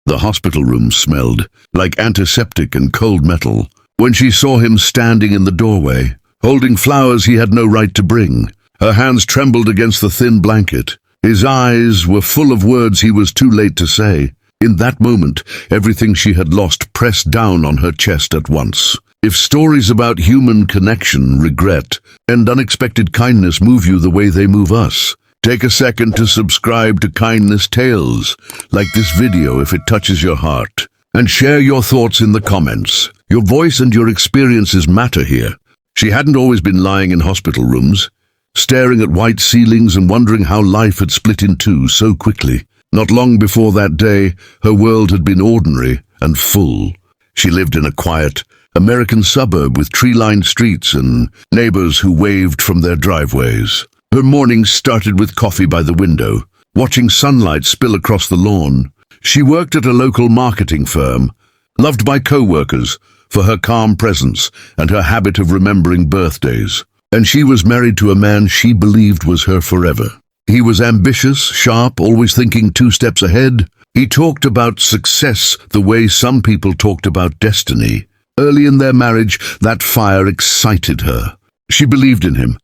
The hospital room smelled like antiseptic and cold metal. When she saw him standing in the doorway, holding flowers he had no right to bring, her hands trembled against the thin blanket. His eyes were full of words he was too late to say. In that moment, everything she had lost pressed down on her chest at once. If stories about human connection, regret, and unexpected kindness move you the way they move us, take a second to subscribe to Kindness Tales, like this video if it touches your heart, and share your thoughts in the comments. Your voice and your experiences matter here. She hadn't always been lying in hospital rooms, staring at white ceilings and wondering how life had split in two so quickly. Not long before that day, her world had been ordinary and full. She lived in a quiet American suburb with tree-lined streets and neighbors who waved from their driveways. Her mornings started with coffee by the window, watching sunlight spill across the lawn. She worked at a local marketing firm, loved by co-workers for her calm presence and her habit of remembering birthdays. And she was married to a man she believed was her forever. He was ambitious, sharp, always thinking 2 steps ahead. He talked about success the way some people talked about destiny. Early in their marriage, that fire excited her. She believed in him,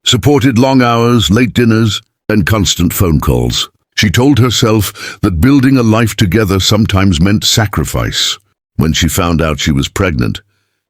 supported long hours, late dinners, and constant phone calls. She told herself that building a life together sometimes meant sacrifice. When she found out she was pregnant,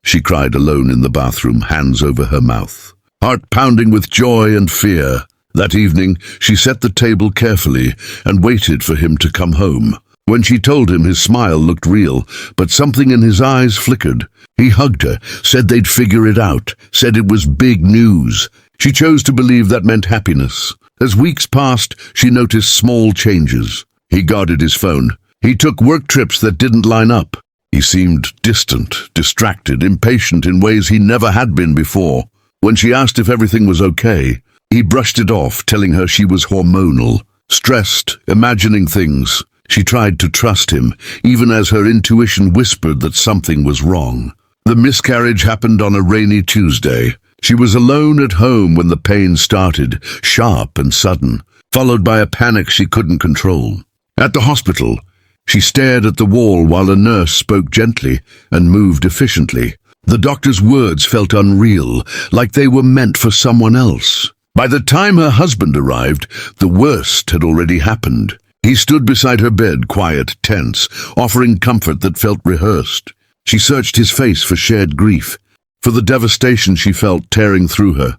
she cried alone in the bathroom, hands over her mouth, heart pounding with joy and fear. That evening, she set the table carefully and waited for him to come home. When she told him, his smile looked real, but something in his eyes flickered. He hugged her, said they'd figure it out, said it was big news. She chose to believe that meant happiness. As weeks passed, she noticed small changes. He guarded his phone. He took work trips that didn't line up. He seemed distant, distracted, impatient in ways he never had been before. When she asked if everything was okay, he brushed it off, telling her she was hormonal, stressed, imagining things. She tried to trust him, even as her intuition whispered that something was wrong. The miscarriage happened on a rainy Tuesday. She was alone at home when the pain started, sharp and sudden, followed by a panic she couldn't control. At the hospital, she stared at the wall while a nurse spoke gently and moved efficiently. The doctor's words felt unreal, like they were meant for someone else. By the time her husband arrived, the worst had already happened. He stood beside her bed, quiet, tense, offering comfort that felt rehearsed. She searched his face for shared grief, for the devastation she felt tearing through her.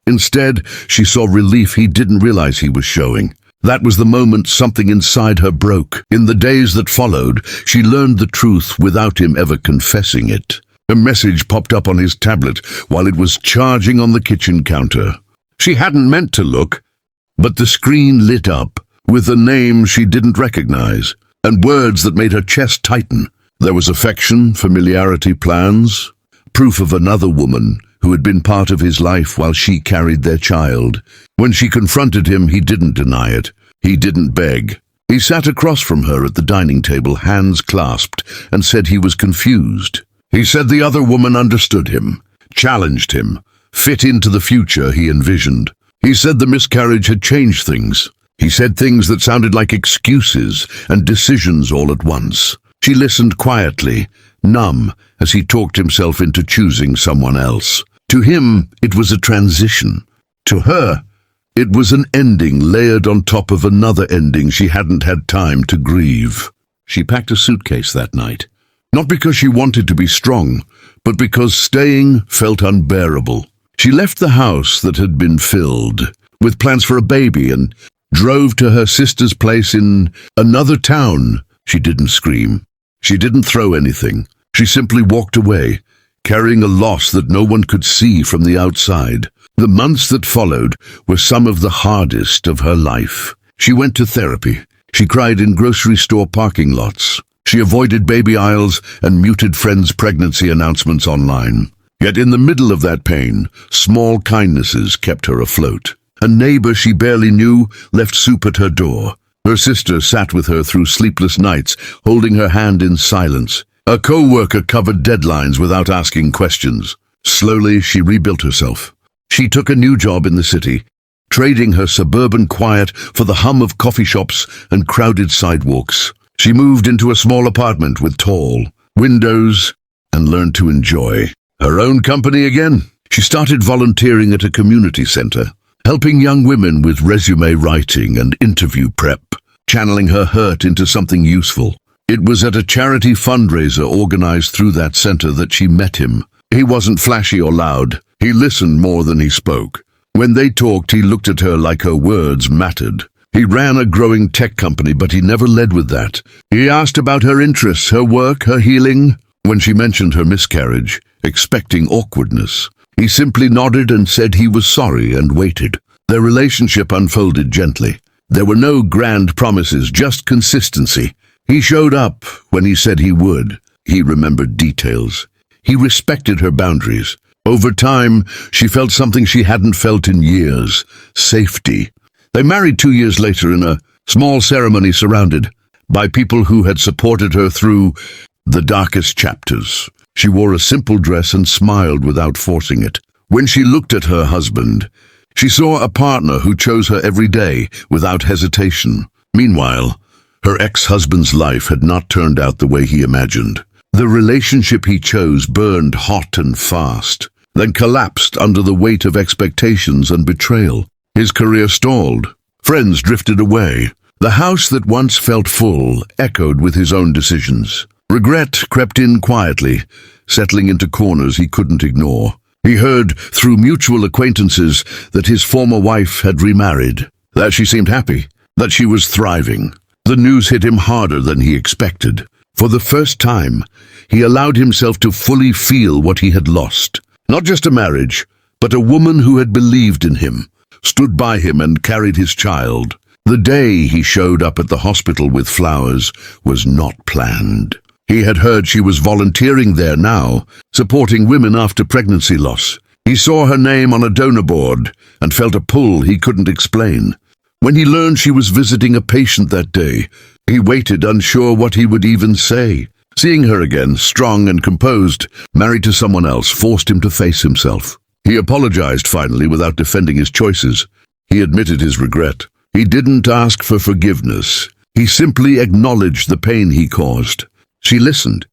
Instead, she saw relief he didn't realize he was showing. That was the moment something inside her broke. In the days that followed, she learned the truth without him ever confessing it. A message popped up on his tablet while it was charging on the kitchen counter. She hadn't meant to look, but the screen lit up with a name she didn't recognize and words that made her chest tighten. There was affection, familiarity, plans, proof of another woman who had been part of his life while she carried their child. When she confronted him, he didn't deny it. He didn't beg. He sat across from her at the dining table, hands clasped, and said he was confused. He said the other woman understood him, challenged him, fit into the future he envisioned. He said the miscarriage had changed things. He said things that sounded like excuses and decisions all at once. She listened quietly, numb, as he talked himself into choosing someone else. To him, it was a transition. To her, it was an ending layered on top of another ending she hadn't had time to grieve. She packed a suitcase that night, not because she wanted to be strong, but because staying felt unbearable. She left the house that had been filled with plans for a baby and drove to her sister's place in another town. She didn't scream. She didn't throw anything. She simply walked away, carrying a loss that no one could see from the outside. The months that followed were some of the hardest of her life. She went to therapy. She cried in grocery store parking lots. She avoided baby aisles and muted friends' pregnancy announcements online. Yet in the middle of that pain, small kindnesses kept her afloat. A neighbor she barely knew left soup at her door. Her sister sat with her through sleepless nights, holding her hand in silence. A co-worker covered deadlines without asking questions. Slowly, she rebuilt herself. She took a new job in the city, trading her suburban quiet for the hum of coffee shops and crowded sidewalks. She moved into a small apartment with tall windows and learned to enjoy her own company again. She started volunteering at a community center, helping young women with resume writing and interview prep, channeling her hurt into something useful. It was at a charity fundraiser organized through that center that she met him. He wasn't flashy or loud. He listened more than he spoke. When they talked, he looked at her like her words mattered. He ran a growing tech company, but he never led with that. He asked about her interests, her work, her healing. When she mentioned her miscarriage, expecting awkwardness, he simply nodded and said he was sorry and waited. Their relationship unfolded gently. There were no grand promises, just consistency. He showed up when he said he would. He remembered details. He respected her boundaries. Over time, she felt something she hadn't felt in years: safety. They married 2 years later in a small ceremony surrounded by people who had supported her through the darkest chapters. She wore a simple dress and smiled without forcing it. When she looked at her husband, she saw a partner who chose her every day without hesitation. Meanwhile, her ex-husband's life had not turned out the way he imagined. The relationship he chose burned hot and fast, then collapsed under the weight of expectations and betrayal. His career stalled. Friends drifted away. The house that once felt full echoed with his own decisions. Regret crept in quietly, settling into corners he couldn't ignore. He heard through mutual acquaintances that his former wife had remarried, that she seemed happy, that she was thriving. The news hit him harder than he expected. For the first time, he allowed himself to fully feel what he had lost. Not just a marriage, but a woman who had believed in him, stood by him and carried his child. The day he showed up at the hospital with flowers was not planned. He had heard she was volunteering there now, supporting women after pregnancy loss. He saw her name on a donor board and felt a pull he couldn't explain. When he learned she was visiting a patient that day, he waited, unsure what he would even say. Seeing her again, strong and composed, married to someone else, forced him to face himself. He apologized finally without defending his choices. He admitted his regret. He didn't ask for forgiveness. He simply acknowledged the pain he caused. She listened,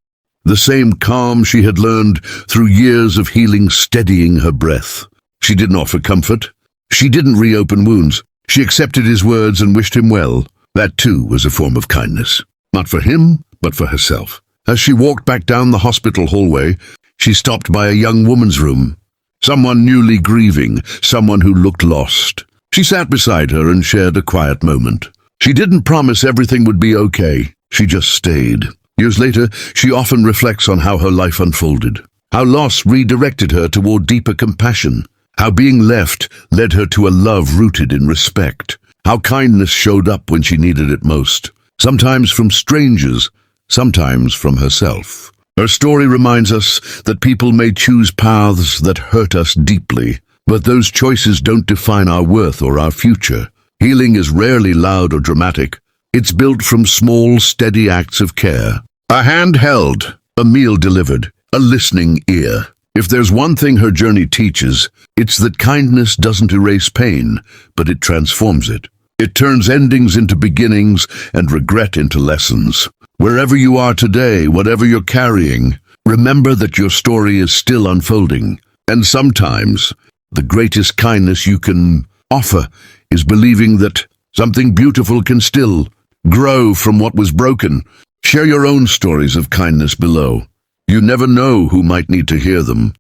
the same calm she had learned through years of healing steadying her breath. She didn't offer comfort. She didn't reopen wounds. She accepted his words and wished him well. That too was a form of kindness. Not for him, but for herself. As she walked back down the hospital hallway, she stopped by a young woman's room. Someone newly grieving, someone who looked lost. She sat beside her and shared a quiet moment. She didn't promise everything would be okay. She just stayed. Years later, she often reflects on how her life unfolded, how loss redirected her toward deeper compassion, how being left led her to a love rooted in respect, how kindness showed up when she needed it most, sometimes from strangers, sometimes from herself. Her story reminds us that people may choose paths that hurt us deeply, but those choices don't define our worth or our future. Healing is rarely loud or dramatic. It's built from small, steady acts of care. A hand held, a meal delivered, a listening ear. If there's one thing her journey teaches, it's that kindness doesn't erase pain, but it transforms it. It turns endings into beginnings and regret into lessons. Wherever you are today, whatever you're carrying, remember that your story is still unfolding. And sometimes, the greatest kindness you can offer is believing that something beautiful can still grow from what was broken. Share your own stories of kindness below. You never know who might need to hear them.